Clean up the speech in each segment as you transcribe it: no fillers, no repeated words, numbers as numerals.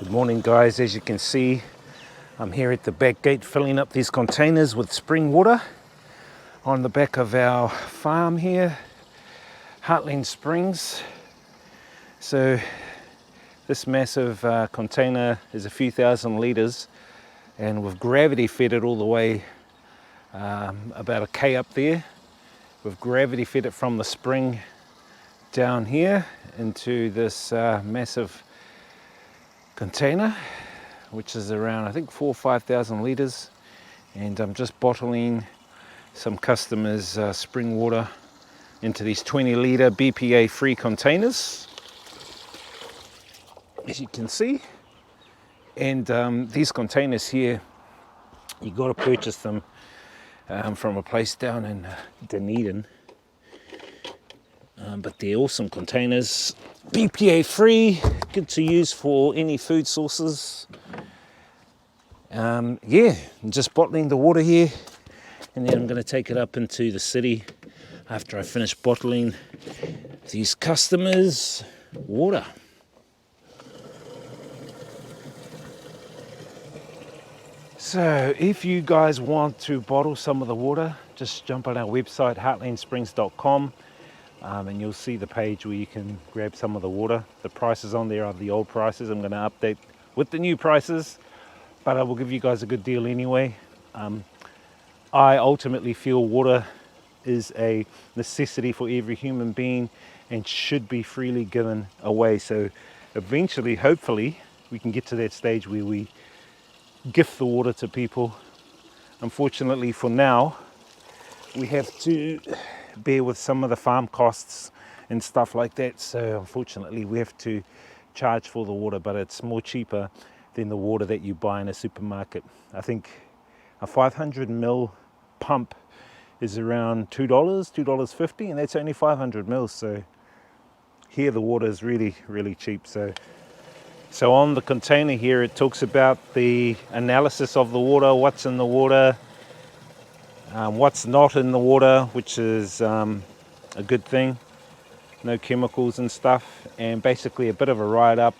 Good morning, guys. As you can see, I'm here at the back gate filling up these containers with spring water on the back of our farm here, Heartland Springs. So this massive container is a few thousand litres, and we've gravity fed it all the way about a K up there. We've gravity fed it from the spring down here into this massive container, which is around I think 4,000 or 5,000 litres, and I'm just bottling some customers' spring water into these 20 litre BPA free containers, as you can see. And these containers here, you got to purchase them from a place down in Dunedin, but they're awesome containers, BPA free, good to use for any food sources. I'm just bottling the water here, and then I'm going to take it up into the city after I finish bottling these customers' water. So if you guys want to bottle some of the water, just jump on our website, heartlandsprings.com. And you'll see the page where you can grab some of the water. The prices on there are the old prices. I'm going to update with the new prices, but I will give you guys a good deal anyway. I ultimately feel water is a necessity for every human being and should be freely given away. So eventually, hopefully, we can get to that stage where we gift the water to people. Unfortunately, for now, we have to bear with some of the farm costs and stuff like that, so unfortunately we have to charge for the water, but it's more cheaper than the water that you buy in a supermarket. I think a 500 ml pump is around $2.50, and that's only 500 mils. So here the water is really cheap. So on the container here it talks about the analysis of the water, what's in the water, what's not in the water, which is a good thing, no chemicals and stuff, and basically a bit of a write-up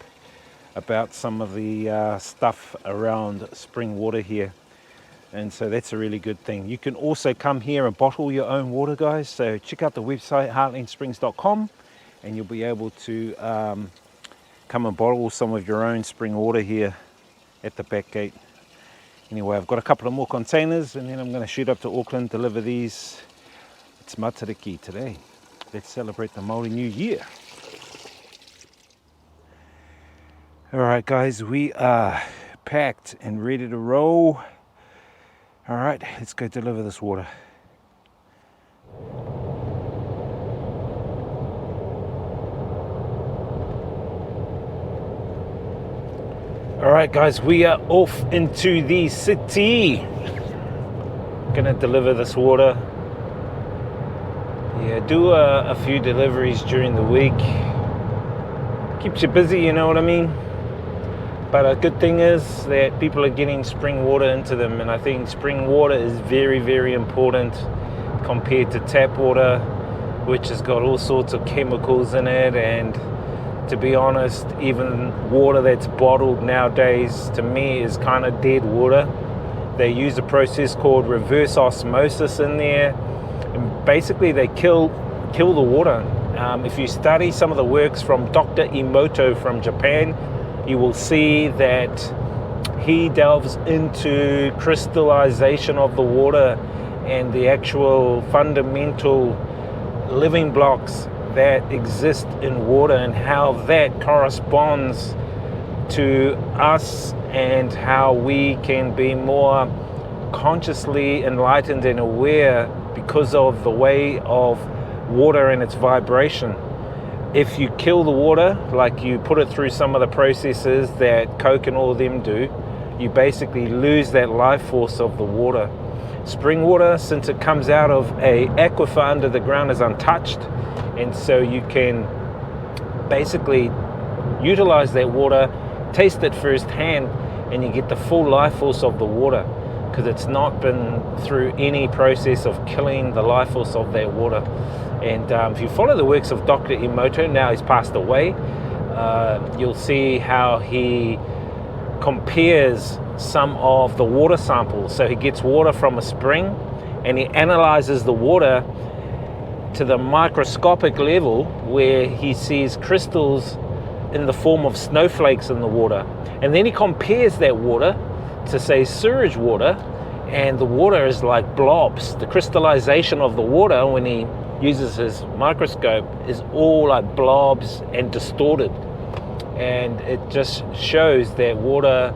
about some of the stuff around spring water here. And so that's a really good thing. You can also come here and bottle your own water, guys, so check out the website heartlandsprings.com and you'll be able to come and bottle some of your own spring water here at the back gate. Anyway, I've got a couple of more containers and then I'm going to shoot up to Auckland, deliver these. It's Matariki today. Let's celebrate the Māori New Year. Alright guys, we are packed and ready to roll. Alright, let's go deliver this water. Alright guys, we are off into the city. Gonna deliver this water. Yeah, do a few deliveries during the week. Keeps you busy, you know what I mean? But a good thing is that people are getting spring water into them, and I think spring water is very important compared to tap water, which has got all sorts of chemicals in it. And to be honest, even water that's bottled nowadays, to me, is kind of dead water. They use a process called reverse osmosis in there, and basically they kill the water. If you study some of the works from Dr. Emoto from Japan, you will see that he delves into crystallization of the water and the actual fundamental living blocks that exist in water and how that corresponds to us and how we can be more consciously enlightened and aware because of the way of water and its vibration. If you kill the water, like you put it through some of the processes that Coke and all of them do, you basically lose that life force of the water. Spring water, since it comes out of an aquifer under the ground, is untouched, and so you can basically utilize that water, taste it firsthand, and you get the full life force of the water because it's not been through any process of killing the life force of that water. And if you follow the works of Dr. Emoto, now he's passed away, you'll see how he compares some of the water samples. So he gets water from a spring and he analyzes the water to the microscopic level where he sees crystals in the form of snowflakes in the water. And then he compares that water to, say, sewage water, and the water is like blobs. The crystallization of the water, when he uses his microscope, is all like blobs and distorted. And it just shows that water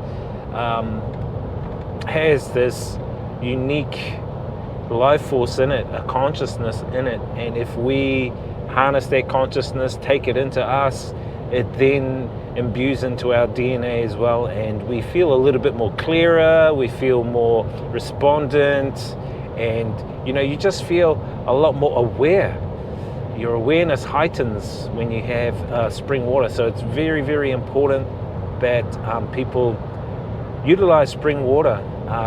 has this unique life force in it, a consciousness in it, and if we harness that consciousness, take it into us, it then imbues into our DNA as well, and we feel a little bit more clearer, we feel more respondent, and you just feel a lot more aware. Your awareness heightens when you have spring water. So it's very, very important that people utilize spring water.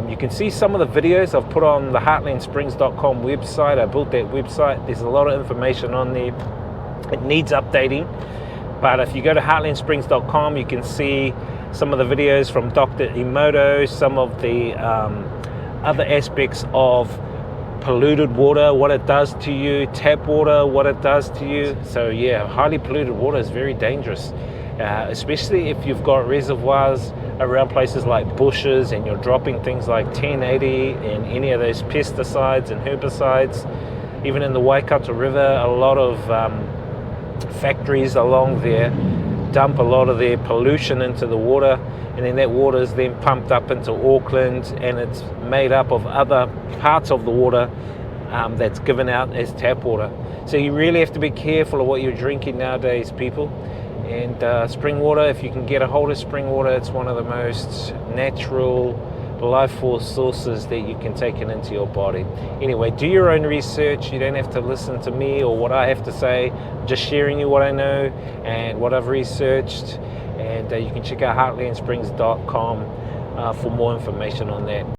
You can see some of the videos I've put on the heartlandsprings.com website. I built that website. There's a lot of information on there. It needs updating. But if you go to heartlandsprings.com, you can see some of the videos from Dr. Emoto, some of the other aspects of polluted water, what it does to you, tap water, what it does to you. So yeah, highly polluted water is very dangerous, especially if you've got reservoirs around places like bushes and you're dropping things like 1080 and any of those pesticides and herbicides. Even in the Waikato River, a lot of factories along there dump a lot of their pollution into the water, and then that water is then pumped up into Auckland, and it's made up of other parts of the water that's given out as tap water. So you really have to be careful of what you're drinking nowadays, people. And spring water, if you can get a hold of spring water, it's one of the most natural life force sources that you can take it into your body. Anyway, do your own research. You don't have to listen to me or what I have to say. I'm just sharing you what I know and what I've researched. And you can check out heartlandsprings.com for more information on that.